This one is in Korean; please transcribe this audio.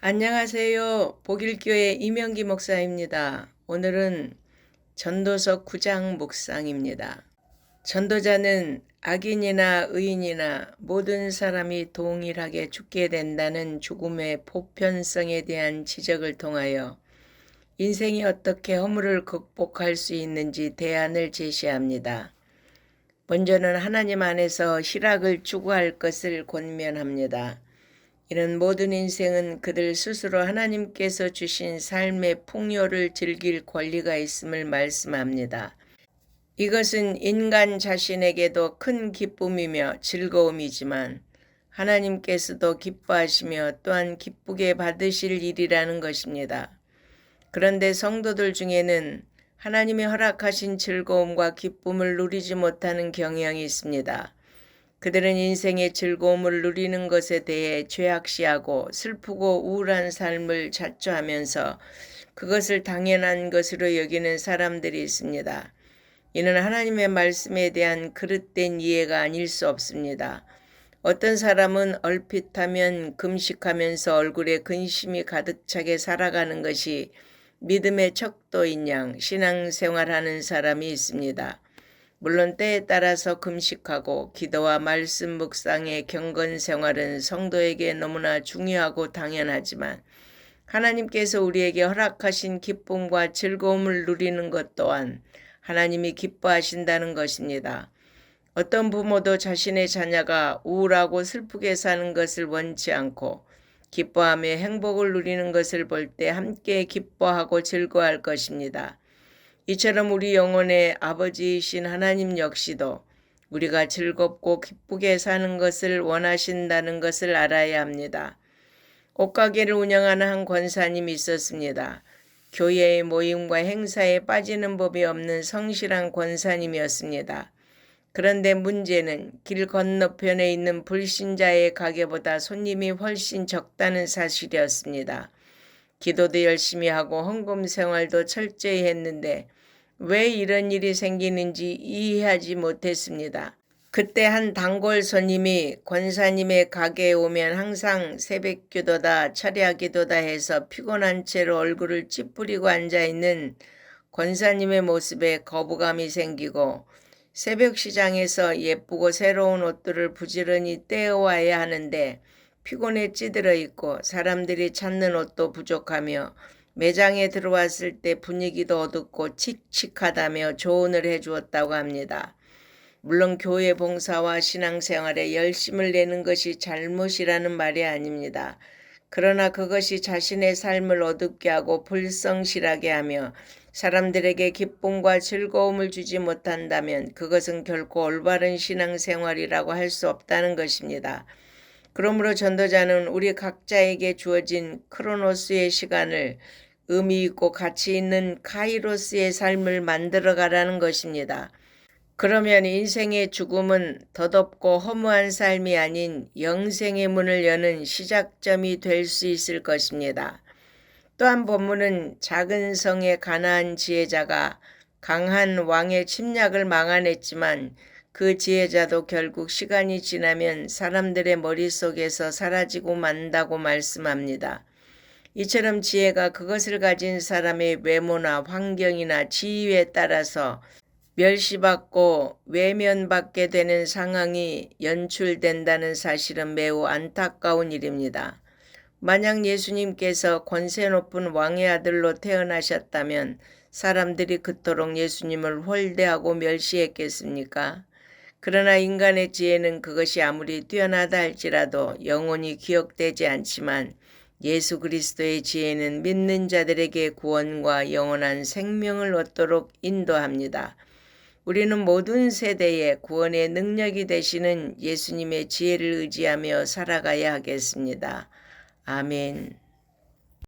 안녕하세요. 복일교회 이명기 목사입니다. 오늘은 전도서 9장 묵상입니다. 전도자는 악인이나 의인이나 모든 사람이 동일하게 죽게 된다는 죽음의 보편성에 대한 지적을 통하여 인생이 어떻게 허물을 극복할 수 있는지 대안을 제시합니다. 먼저는 하나님 안에서 희락을 추구할 것을 권면합니다. 이는 모든 인생은 그들 스스로 하나님께서 주신 삶의 풍요를 즐길 권리가 있음을 말씀합니다. 이것은 인간 자신에게도 큰 기쁨이며 즐거움이지만 하나님께서도 기뻐하시며 또한 기쁘게 받으실 일이라는 것입니다. 그런데 성도들 중에는 하나님이 허락하신 즐거움과 기쁨을 누리지 못하는 경향이 있습니다. 그들은 인생의 즐거움을 누리는 것에 대해 죄악시하고 슬프고 우울한 삶을 자초하면서 그것을 당연한 것으로 여기는 사람들이 있습니다. 이는 하나님의 말씀에 대한 그릇된 이해가 아닐 수 없습니다. 어떤 사람은 얼핏하면 금식하면서 얼굴에 근심이 가득 차게 살아가는 것이 믿음의 척도인 양 신앙생활하는 사람이 있습니다. 물론 때에 따라서 금식하고 기도와 말씀 묵상의 경건 생활은 성도에게 너무나 중요하고 당연하지만 하나님께서 우리에게 허락하신 기쁨과 즐거움을 누리는 것 또한 하나님이 기뻐하신다는 것입니다. 어떤 부모도 자신의 자녀가 우울하고 슬프게 사는 것을 원치 않고 기뻐하며 행복을 누리는 것을 볼 때 함께 기뻐하고 즐거워할 것입니다. 이처럼 우리 영혼의 아버지이신 하나님 역시도 우리가 즐겁고 기쁘게 사는 것을 원하신다는 것을 알아야 합니다. 옷가게를 운영하는 한 권사님이 있었습니다. 교회의 모임과 행사에 빠지는 법이 없는 성실한 권사님이었습니다. 그런데 문제는 길 건너편에 있는 불신자의 가게보다 손님이 훨씬 적다는 사실이었습니다. 기도도 열심히 하고 헌금 생활도 철저히 했는데 왜 이런 일이 생기는지 이해하지 못했습니다. 그때 한 단골 손님이 권사님의 가게에 오면 항상 새벽기도다 철야기도다 해서 피곤한 채로 얼굴을 찌푸리고 앉아있는 권사님의 모습에 거부감이 생기고 새벽 시장에서 예쁘고 새로운 옷들을 부지런히 떼어와야 하는데 피곤에 찌들어 있고 사람들이 찾는 옷도 부족하며 매장에 들어왔을 때 분위기도 어둡고 칙칙하다며 조언을 해주었다고 합니다. 물론 교회 봉사와 신앙생활에 열심을 내는 것이 잘못이라는 말이 아닙니다. 그러나 그것이 자신의 삶을 어둡게 하고 불성실하게 하며 사람들에게 기쁨과 즐거움을 주지 못한다면 그것은 결코 올바른 신앙생활이라고 할 수 없다는 것입니다. 그러므로 전도자는 우리 각자에게 주어진 크로노스의 시간을 의미 있고 가치 있는 카이로스의 삶을 만들어가라는 것입니다. 그러면 인생의 죽음은 덧없고 허무한 삶이 아닌 영생의 문을 여는 시작점이 될 수 있을 것입니다. 또한 본문은 작은 성의 가나안 지혜자가 강한 왕의 침략을 막아냈지만 그 지혜자도 결국 시간이 지나면 사람들의 머릿속에서 사라지고 만다고 말씀합니다. 이처럼 지혜가 그것을 가진 사람의 외모나 환경이나 지위에 따라서 멸시받고 외면받게 되는 상황이 연출된다는 사실은 매우 안타까운 일입니다. 만약 예수님께서 권세 높은 왕의 아들로 태어나셨다면 사람들이 그토록 예수님을 홀대하고 멸시했겠습니까? 그러나 인간의 지혜는 그것이 아무리 뛰어나다 할지라도 영원히 기억되지 않지만 예수 그리스도의 지혜는 믿는 자들에게 구원과 영원한 생명을 얻도록 인도합니다. 우리는 모든 세대에 구원의 능력이 되시는 예수님의 지혜를 의지하며 살아가야 하겠습니다. 아멘.